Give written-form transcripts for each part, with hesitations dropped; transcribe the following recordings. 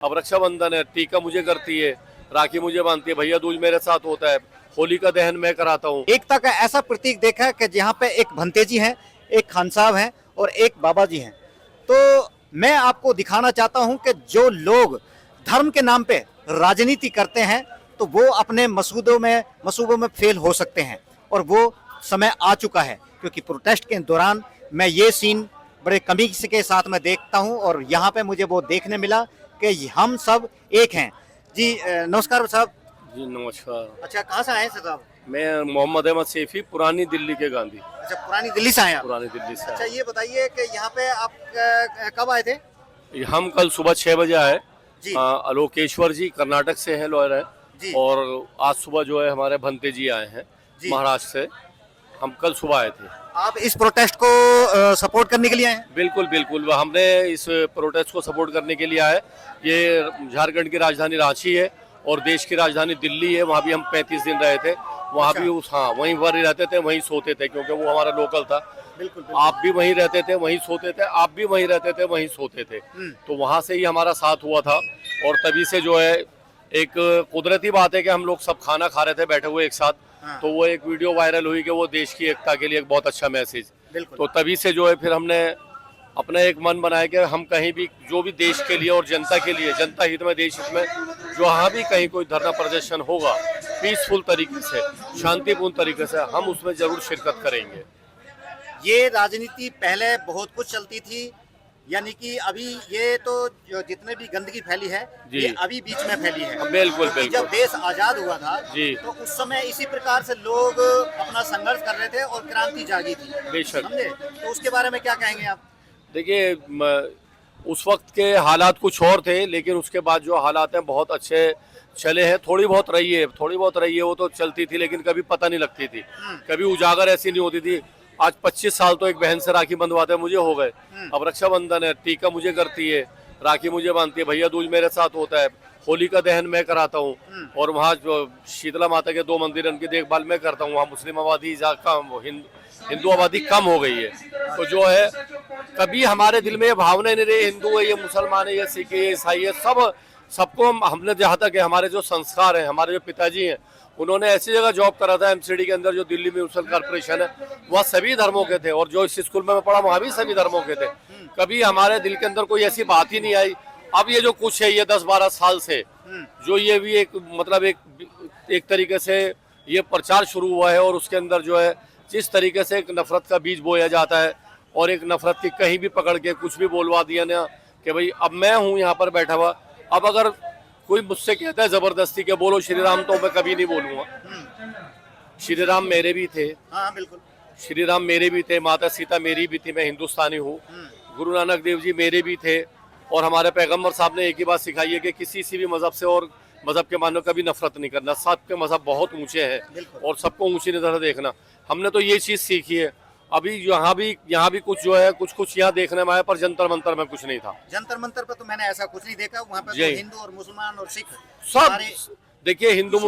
अब रक्षाबंधन है, टीका मुझे करती है, राखी मुझे बांधती है, भैया दूज मेरे साथ होता है, होली का दहन मैं कराता हूँ। एकता का ऐसा प्रतीक देखा है कि जहाँ पे एक भंतेजी हैं, एक खान साहब हैं और एक बाबा जी हैं। तो मैं आपको दिखाना चाहता हूँ कि जो लोग धर्म के नाम पे राजनीति करते हैं तो वो अपने मसूबों में फेल हो सकते हैं, और वो समय आ चुका है, क्योंकि प्रोटेस्ट के दौरान मैं ये सीन बड़े कमी के साथ में देखता हूँ और यहाँ पे मुझे वो देखने मिला कि हम सब एक हैं। जी नमस्कार साहब। जी नमस्कार। अच्छा, कहाँ से आए हैं साहब? मैं मोहम्मद अहमद सैफी, पुरानी दिल्ली के गांधी। अच्छा, पुरानी दिल्ली से आए हैं आप? पुरानी दिल्ली से अच्छा, ये बताइए कि यहाँ पे आप कब आए थे? हम कल सुबह 6 बजे आए। जी। अलोकेश्वर जी कर्नाटक से हैं, लॉयर हैं। जी। और आज सुबह जो है हमारे भंते जी आए हैं जी। महाराष्ट्र से। हम कल सुबह आए थे। आप इस प्रोटेस्ट को सपोर्ट करने के लिए आए हैं? बिल्कुल बिल्कुल, हमने इस प्रोटेस्ट को सपोर्ट करने के लिए आए। ये झारखंड की राजधानी रांची है और देश की राजधानी दिल्ली है। वहाँ भी हम 35 दिन रहे थे। वहाँ अच्छा। भी वहीं पर ही रहते थे, वहीं सोते थे, क्योंकि वो हमारा लोकल था। बिल्कुल। आप भी वहीं रहते थे, वहीं सोते थे, आप भी वहीं रहते थे, वहीं सोते थे। तो वहाँ से ही हमारा साथ हुआ था। और तभी से जो है एक कुदरती बात है कि हम लोग सब खाना खा रहे थे बैठे हुए एक साथ। हाँ। तो वो एक वीडियो वायरल हुई कि वो देश की एकता के लिए एक बहुत अच्छा मैसेज। बिल्कुल। तो तभी से जो है फिर हमने अपना एक मन बनाया कि हम कहीं भी जो भी देश के लिए और जनता के लिए, जनता हित में, देश हित में, जहाँ भी कहीं कोई धरना प्रदर्शन होगा पीसफुल तरीके से, शांतिपूर्ण तरीके से, हम उसमें जरूर शिरकत करेंगे। ये राजनीति पहले बहुत कुछ चलती थी, यानी कि अभी ये तो जो जितने भी गंदगी फैली है जी। ये अभी बीच में फैली है। बिल्कुल जब बिल्कुल देश आजाद हुआ था जी। तो उस समय इसी प्रकार से लोग अपना संघर्ष कर रहे थे और क्रांति जागी थी, बेशक। समझे? तो उसके बारे में क्या कहेंगे आप? देखिए, उस वक्त के हालात कुछ और थे, लेकिन उसके बाद जो हालात हैं बहुत अच्छे चले हैं। थोड़ी बहुत रही है वो तो चलती थी, लेकिन कभी पता नहीं लगती थी, कभी उजागर ऐसी नहीं होती थी। आज 25 साल तो एक बहन से राखी बंधवाते मुझे हो गए। अब रक्षाबंधन है, टीका मुझे करती है, राखी मुझे बांधती है, भैया दूज मेरे साथ होता है, होली का दहन मैं कराता हूँ। और वहाँ जो शीतला माता के 2 मंदिर हैं, उनकी देखभाल मैं करता हूँ। वहाँ मुस्लिम आबादी हिंदू आबादी कम हो गई है। तो जो है कभी हमारे दिल में ये भावना नहीं रही हिंदू है, ये मुसलमान है, ये सिख है, ये ईसाई है, सबको हमने जहाँ तक है, हमारे जो संस्कार हैं, हमारे जो पिताजी हैं, उन्होंने ऐसी जगह जॉब करा था एमसीडी के अंदर जो दिल्ली म्यूनिसिपल कॉर्पोरेशन है, वहाँ सभी धर्मों के थे। और जो इस स्कूल में मैं पढ़ा वहाँ भी सभी धर्मों के थे। कभी हमारे दिल के अंदर कोई ऐसी बात ही नहीं आई। अब ये जो कुछ है, ये 10-12 साल से जो ये भी एक मतलब एक तरीके से ये प्रचार शुरू हुआ है, और उसके अंदर जो है जिस तरीके से एक नफरत का बीज बोया जाता है, और एक नफरत की कहीं भी पकड़ के कुछ भी बोलवा दिया ना कि भाई अब मैं हूँ यहाँ पर बैठा हुआ, अब अगर कोई मुझसे कहता है जबरदस्ती के बोलो श्री राम, तो मैं कभी नहीं बोलूंगा। श्री राम मेरे भी थे। हाँ बिल्कुल। श्री राम मेरे भी थे, माता सीता मेरी भी थी, मैं हिंदुस्तानी हूँ। गुरु नानक देव जी मेरे भी थे। और हमारे पैगम्बर साहब ने एक ही बात सिखाई है कि किसी से भी मजहब से और मजहब के मानो कभी नफरत नहीं करना। सबके मजहब बहुत ऊंचे हैं और सबको ऊंची नजर से देखना। हमने तो ये चीज सीखी है। अभी यहाँ भी कुछ जो है कुछ यहाँ देखने में आया, पर जंतर मंतर में कुछ नहीं था। जंतर मंतर पर तो मैंने ऐसा कुछ नहीं देखा। वहाँ पर तो हिंदू और मुसलमान और सिख सब देखिए, हिंदू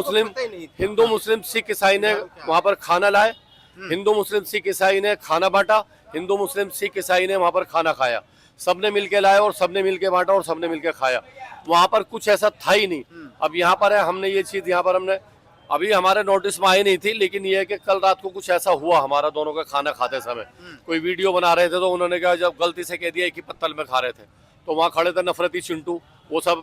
मुस्लिम सिख ईसाई ने वहाँ पर खाना लाए, हिंदू मुस्लिम सिख ईसाई ने खाना बांटा, हिंदू मुस्लिम सिख ईसाई ने वहाँ पर खाना खाया। सबने मिलके लाए और सबने मिलके बांटा और सबने मिलके खाया। वहाँ पर कुछ ऐसा था ही नहीं। अब यहाँ पर है, हमने ये चीज यहाँ पर हमने अभी हमारे नोटिस में आई नहीं थी, लेकिन ये है कि कल रात को कुछ ऐसा हुआ हमारा दोनों का खाना खाते समय। कोई वीडियो बना रहे थे तो उन्होंने कहा, जब गलती से कह दिया कि पत्तल में खा रहे थे, तो वहाँ खड़े थे नफरती चिंटू, वो सब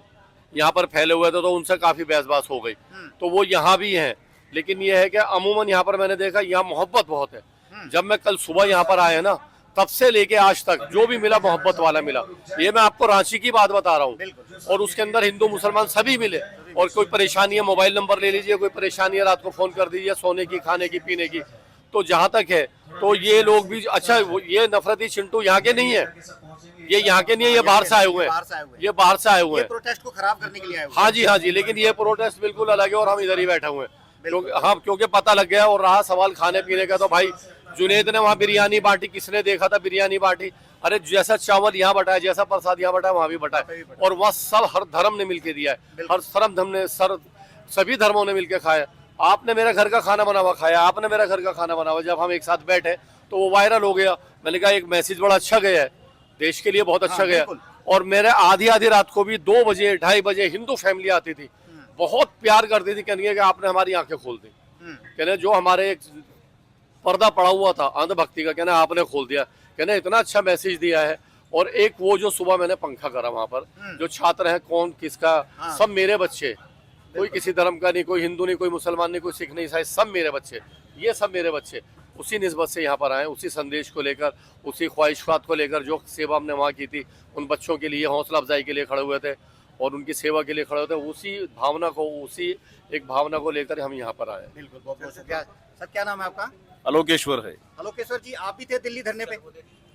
यहाँ पर फैले हुए थे, तो उनसे काफी बहसबास हो गई। तो वो यहाँ भी हैं, लेकिन ये है कि अमूमन यहाँ पर मैंने देखा यहाँ मोहब्बत बहुत है। जब मैं कल सुबह यहाँ पर आया ना, तब से लेके आज तक जो भी मिला मोहब्बत वाला मिला। ये मैं आपको रांची की बात बता रहा हूँ, और उसके अंदर हिंदू मुसलमान सभी मिले। और कोई परेशानी है, मोबाइल नंबर ले लीजिए, कोई परेशानी है रात को फोन कर दीजिए, सोने की, खाने की, पीने की। तो जहाँ तक है तो ये लोग भी अच्छा, ये नफरती चिंटू यहाँ के नहीं है, ये यहाँ के नहीं है, ये बाहर से आए हुए हैं, ये बाहर से आए हुए हैं, प्रोटेस्ट को खराब करने के लिए आए हुए। हाँ जी, हाँ जी। लेकिन ये प्रोटेस्ट बिल्कुल अलग है और हम इधर ही बैठे हुए हैं। क्योंकि पता लग गया। और रहा सवाल खाने पीने का, तो भाई जुनेद ने वहाँ बिरयानी बांटी, किसने देखा था बिरयानी बांटी? अरे जैसा चावल यहाँ बटा है, जैसा प्रसाद यहाँ बटा है, वहाँ भी बटा है। और वहाँ सब हर धर्म ने मिलके दिया है, हर धर्म ने सभी धर्मों ने मिलके खाया। आपने मेरे घर का खाना बना हुआ खाया, आपने मेरा घर का खाना बना हुआ। जब हम एक साथ बैठे तो वो वायरल हो गया। मैंने कहा एक मैसेज बड़ा अच्छा गया है, देश के लिए बहुत अच्छा गया। और मेरे आधी आधी रात को भी 2 बजे 2:30 बजे हिंदू फैमिली आती थी, बहुत प्यार करती थी, कहने कि आपने हमारी आंखें खोल दी। कहने जो हमारे एक पर्दा पड़ा हुआ था अंधभक्ति का, कहने आपने खोल दिया, कहने इतना अच्छा मैसेज दिया है। और एक वो जो सुबह मैंने पंखा करा वहां पर, जो छात्र हैं कौन किसका, सब मेरे बच्चे, कोई किसी धर्म का नहीं, कोई हिंदू नहीं, कोई मुसलमान नहीं, कोई सिख नहीं, ईसाई, सब मेरे बच्चे, ये सब मेरे बच्चे उसी निस्बत से यहाँ पर आए, उसी संदेश को लेकर, उसी ख्वाहिशात को लेकर, जो सेवा हमने वहाँ की थी उन बच्चों के लिए हौसला अफजाई के लिए खड़े हुए थे और उनकी सेवा के लिए खड़े होते, उसी भावना को, उसी एक भावना को लेकर हम यहाँ पर आए। बिल्कुल, बहुत बहुत शुक्रिया सर। क्या नाम है आपका? आलोकेश्वर है। आलोकेश्वर जी, आप भी थे दिल्ली धरने पे?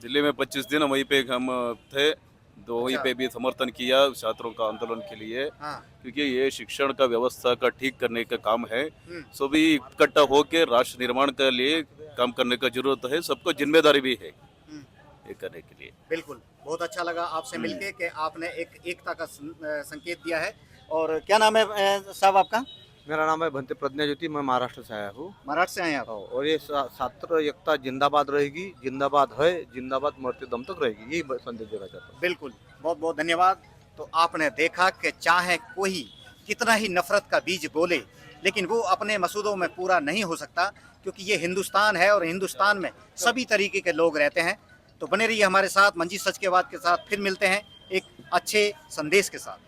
दिल्ली में 25 दिन वहीं पे हम थे, तो वहीं पे भी समर्थन किया छात्रों का आंदोलन के लिए, हाँ। क्योंकि ये शिक्षण का व्यवस्था का ठीक करने का काम है। सभी इकट्ठा होकर राष्ट्र निर्माण के लिए काम करने का जरूरत है, सबको जिम्मेदारी भी है ये करने के लिए। बिल्कुल, बहुत अच्छा लगा आपसे मिलके कि आपने एक एकता का संकेत दिया है। और क्या नाम है साहब आपका? मेरा नाम है भंते प्रज्ञा ज्योति, मैं महाराष्ट्र से आया हूँ। महाराष्ट्र से आए आप? और ये छात्र एकता जिंदाबाद रहेगी, जिंदाबाद है, जिंदाबाद मरते दम तक रहेगी, यही संदेश देना चाहता हूँ। बिल्कुल, बहुत बहुत धन्यवाद। तो आपने देखा कि चाहे कोई कितना ही नफरत का बीज बोले, लेकिन वो अपने मसूदों में पूरा नहीं हो सकता, क्योंकि ये हिंदुस्तान है और हिंदुस्तान में सभी तरीके के लोग रहते हैं। तो बने रहिए हमारे साथ, मंजीत सच के बाद के साथ फिर मिलते हैं एक अच्छे संदेश के साथ।